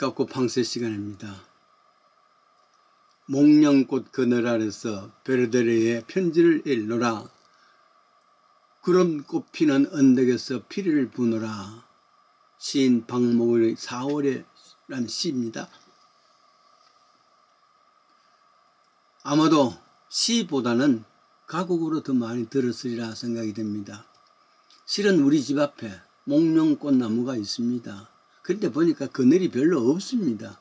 시각고 방세 시간입니다. 목련꽃 그늘 아래서 베르데르의 편지를 읽노라. 구름 꽃피는 언덕에서 피리를 부노라. 시인 박목의 4월에라는 시입니다. 아마도 시보다는 가곡으로 더 많이 들었으리라 생각이 됩니다. 실은 우리 집 앞에 목련꽃나무가 있습니다. 그런데 보니까 그늘이 별로 없습니다.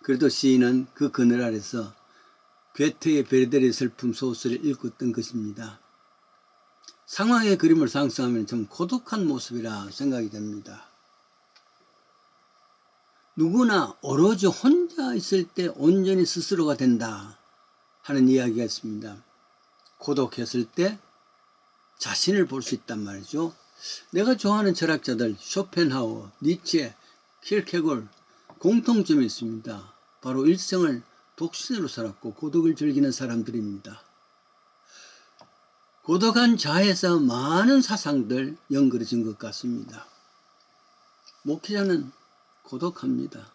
그래도 시인은 그 그늘 아래서 괴테의 베르데르의 슬픔 소설을 읽고 있던 것입니다. 상황의 그림을 상상하면 참 고독한 모습이라 생각이 됩니다. 누구나 오로지 혼자 있을 때 온전히 스스로가 된다 하는 이야기가 있습니다. 고독했을 때 자신을 볼 수 있단 말이죠. 내가 좋아하는 철학자들 쇼펜하우어, 니체, 킬케골 공통점이 있습니다. 바로 일생을 독신으로 살았고 고독을 즐기는 사람들입니다. 고독한 자에서 많은 사상들 연결해진 것 같습니다. 목회자는 고독합니다.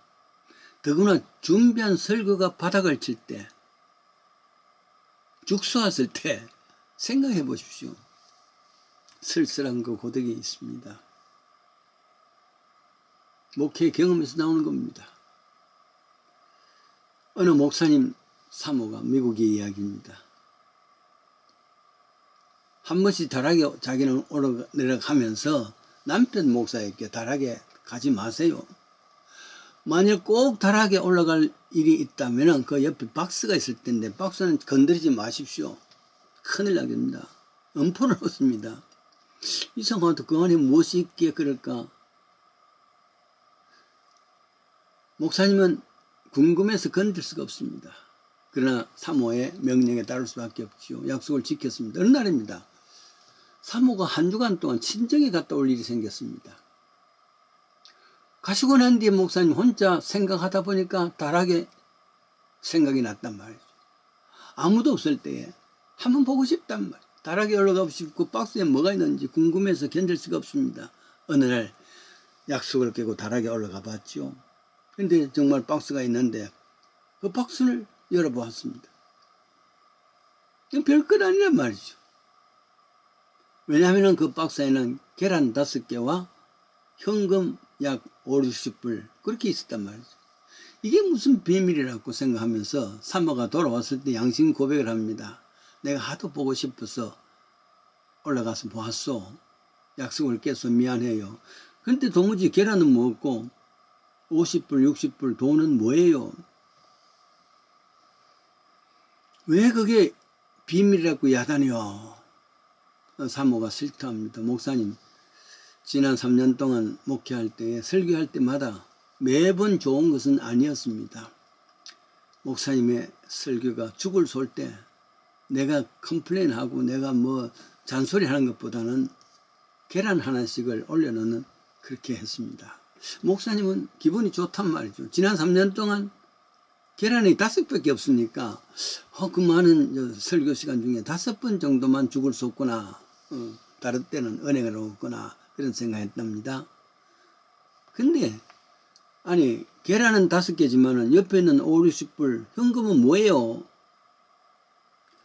더구나 준비한 설교가 바닥을 칠 때, 죽소왔을 때 생각해 보십시오. 쓸쓸한 그 고독이 있습니다. 목회 경험에서 나오는 겁니다. 어느 목사님 사모가 미국의 이야기입니다. 한 번씩 다락에 자기는 내려가면서 남편 목사에게 다락에 가지 마세요. 만약 꼭 다락에 올라갈 일이 있다면 그 옆에 박스가 있을 텐데 박스는 건드리지 마십시오. 큰일 나겠습니다. 엄포를 놓습니다. 이상하다. 그 안에 무엇이 있기에 그럴까? 목사님은 궁금해서 건들 수가 없습니다. 그러나 사모의 명령에 따를 수밖에 없지요. 약속을 지켰습니다. 어느 날입니다. 사모가 한 주간 동안 친정에 갔다 올 일이 생겼습니다. 가시고 난 뒤에 목사님 혼자 생각하다 보니까 다락에 생각이 났단 말이죠. 아무도 없을 때에 한번 보고 싶단 말이에요. 다락에 올라가고 싶고 박스에 뭐가 있는지 궁금해서 견딜 수가 없습니다. 어느 날 약속을 깨고 다락에 올라가 봤죠. 근데 정말 박스가 있는데 그 박스를 열어보았습니다. 별것 아니란 말이죠. 왜냐하면 그 박스에는 계란 5개와 현금 약 50불 그렇게 있었단 말이죠. 이게 무슨 비밀이라고 생각하면서 사모가 돌아왔을 때 양심 고백을 합니다. 내가 하도 보고 싶어서 올라가서 보았소. 약속을 깨서 미안해요. 근데 도무지 계란은 먹었고 50불 60불 돈은 뭐예요? 왜 그게 비밀이라고 야단이요? 사모가 슬퍼합니다. 목사님, 지난 3년 동안 목회할 때 설교할 때마다 매번 좋은 것은 아니었습니다. 목사님의 설교가 죽을 쏠 때 내가 컴플레인하고 내가 뭐 잔소리하는 것보다는 계란 하나씩을 올려놓는 그렇게 했습니다. 목사님은 기분이 좋단 말이죠. 지난 3년 동안 계란이 5개밖에 없으니까 그 많은 설교 시간 중에 5번 정도만 죽을 수 없구나. 다른 때는 은혜가 없구나. 그런 생각했답니다. 근데 아니 계란은 5개지만은 옆에 있는 5, 60불 현금은 뭐예요?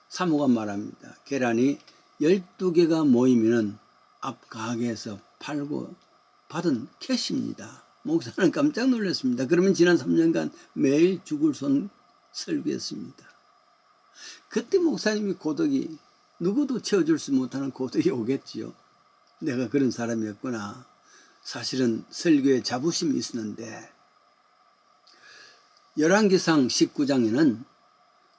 사모가 말합니다. 계란이 12개가 모이면은 앞 가게에서 팔고 받은 캐시입니다. 목사는 깜짝 놀랐습니다. 그러면 지난 3년간 매일 죽을 손 설교했습니다. 그때 목사님이 고독이 누구도 채워줄 수 못하는 고독이 오겠지요. 내가 그런 사람이었구나. 사실은 설교에 자부심이 있었는데 열왕기상 19장에는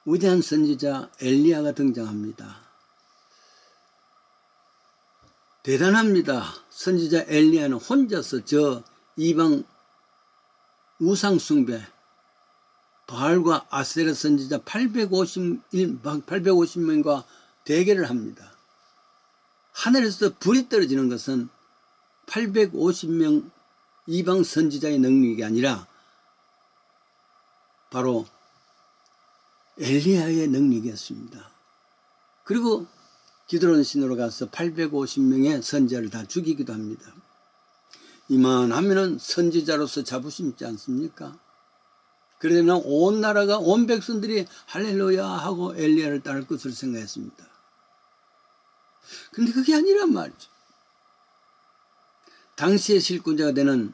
위대한 선지자 엘리야가 등장합니다. 대단합니다. 선지자 엘리야는 혼자서 저 이방 우상 숭배 바알과 아세라 선지자 850명과 대결을 합니다. 하늘에서 불이 떨어지는 것은 850명 이방 선지자의 능력이 아니라 바로 엘리야의 능력이었습니다. 그리고 기드론 신으로 가서 850명의 선지자를 다 죽이기도 합니다. 이만하면은 선지자로서 자부심 있지 않습니까? 그러면 온 나라가 온 백성들이 할렐루야 하고 엘리야를 따를 것을 생각했습니다. 근데 그게 아니란 말이죠. 당시의 실권자가 되는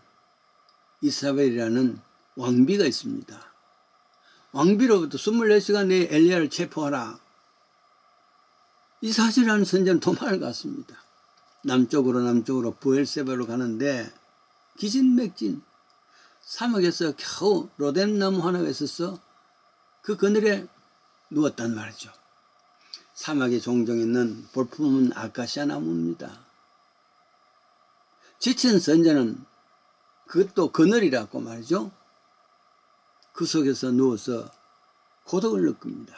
이사벨이라는 왕비가 있습니다. 왕비로부터 24시간 내에 엘리야를 체포하라. 이 사실을 아는 선지자는 도망을 갔습니다. 남쪽으로 부엘세바로 가는데 기진맥진 사막에서 겨우 로뎀나무 하나가 있어서 그 그늘에 누웠단 말이죠. 사막에 종종 있는 볼품은 아카시아 나무입니다. 지친 선자는 그것도 그늘이라고 말이죠. 그 속에서 누워서 고독을 느낍니다.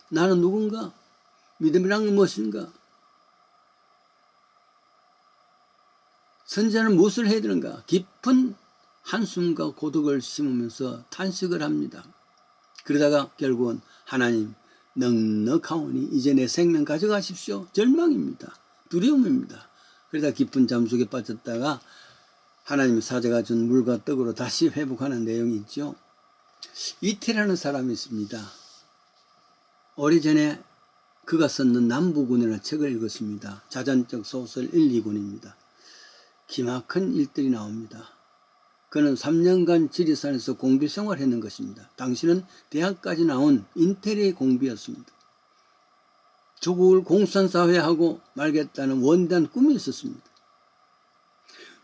나는 누군가? 믿음이란 건 무엇인가? 선자는 무엇을 해야 되는가? 깊은 한숨과 고독을 심으면서 탄식을 합니다. 그러다가 결국은 하나님 넉넉하오니 이제 내 생명 가져가십시오. 절망입니다. 두려움입니다. 그러다 깊은 잠속에 빠졌다가 하나님 사자가 준 물과 떡으로 다시 회복하는 내용이 있죠. 이태라는 사람이 있습니다. 오래전에 그가 썼는 남부군이라는 책을 읽었습니다. 자전적 소설 1, 2군입니다. 기막힌 일들이 나옵니다. 그는 3년간 지리산에서 공비 생활했는 것입니다. 당시는 대학까지 나온 인텔의 공비였습니다. 조국을 공산사회하고 말겠다는 원대한 꿈이 있었습니다.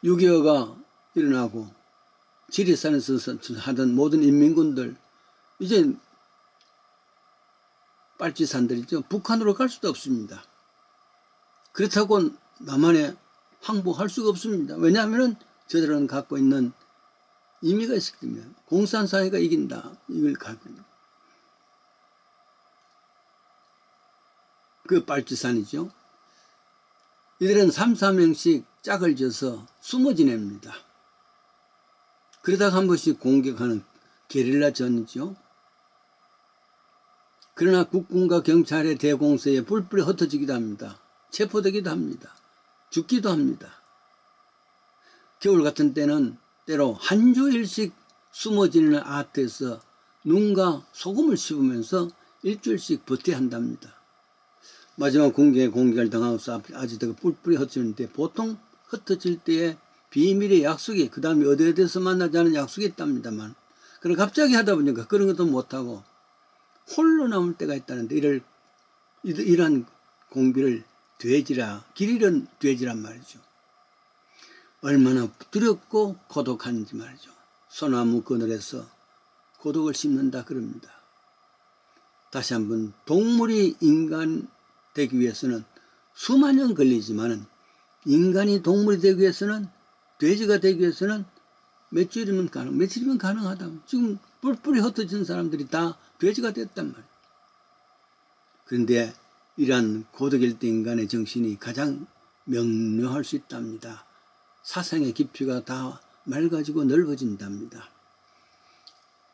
6.25가 일어나고 지리산에서 하던 모든 인민군들 이제 빨치산들이죠. 북한으로 갈 수도 없습니다. 그렇다고 남한에 항복할 수가 없습니다. 왜냐하면 저들은 갖고 있는 의미가 있기 때문에 공산사회가 이긴다. 이걸 갖고 있는 그 빨치산이죠. 이들은 3, 4명씩 짝을 져서 숨어 지냅니다. 그러다가 한 번씩 공격하는 게릴라 전이죠. 그러나 국군과 경찰의 대공세에 뿔뿔이 흩어지기도 합니다. 체포되기도 합니다. 죽기도 합니다. 겨울 같은 때는 때로 한 주일씩 숨어 지내는 아트에서 눈과 소금을 씹으면서 일주일씩 버텨야 한답니다. 마지막 군경에 공격을 당하고서 아직도 뿔뿔이 흩어지는데 보통 흩어질 때에 비밀의 약속이 그 다음에 어디에서 만나자는 약속이 있답니다만 그럼 갑자기 하다 보니까 그런 것도 못하고 홀로 남을 때가 있다는데 이러한 공비를 돼지라 길 잃은 돼지란 말이죠. 얼마나 두렵고 고독한지 말이죠. 소나무 그늘에서 고독을 씹는다 그럽니다. 다시 한번 동물이 인간 되기 위해서는 수만 년 걸리지만은 인간이 동물이 되기 위해서는 돼지가 되기 위해서는 며칠이면 가능하다. 지금 뿔뿔이 흩어진 사람들이 다 돼지가 됐단 말이에요. 그런데 이러한 고독일 때 인간의 정신이 가장 명료할 수 있답니다. 사상의 깊이가 다 맑아지고 넓어진답니다.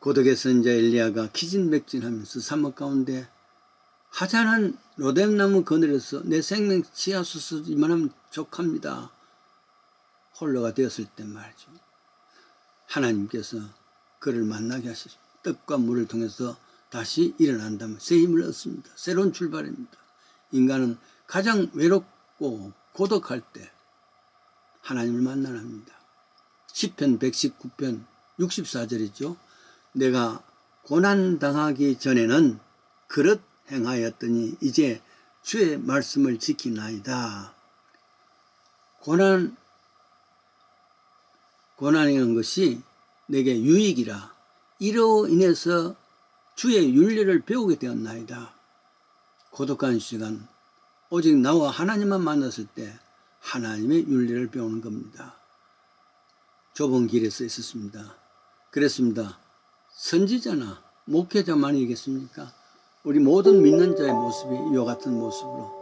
고독의 선자 엘리야가 기진맥진하면서 사막 가운데 하찮은 로뎀나무 그늘에서 내 생명 치하소서 이만하면 족합니다. 홀로가 되었을 때 말이죠. 하나님께서 그를 만나게 하시죠. 떡과 물을 통해서 다시 일어난다면 새 힘을 얻습니다. 새로운 출발입니다. 인간은 가장 외롭고 고독할 때 하나님을 만나랍니다. 시편 119편 64절이죠. 내가 고난당하기 전에는 그릇 행하였더니 이제 주의 말씀을 지키나이다. 고난이라는 것이 내게 유익이라 이로 인해서 주의 윤리를 배우게 되었나이다. 고독한 시간 오직 나와 하나님만 만났을 때 하나님의 윤리를 배우는 겁니다. 좁은 길에서 있었습니다. 그랬습니다. 선지자나 목회자만이겠습니까? 우리 모든 믿는 자의 모습이 이와 같은 모습으로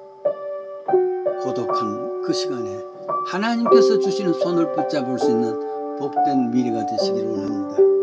고독한 그 시간에 하나님께서 주시는 손을 붙잡을 수 있는 복된 미래가 되시기를 원합니다.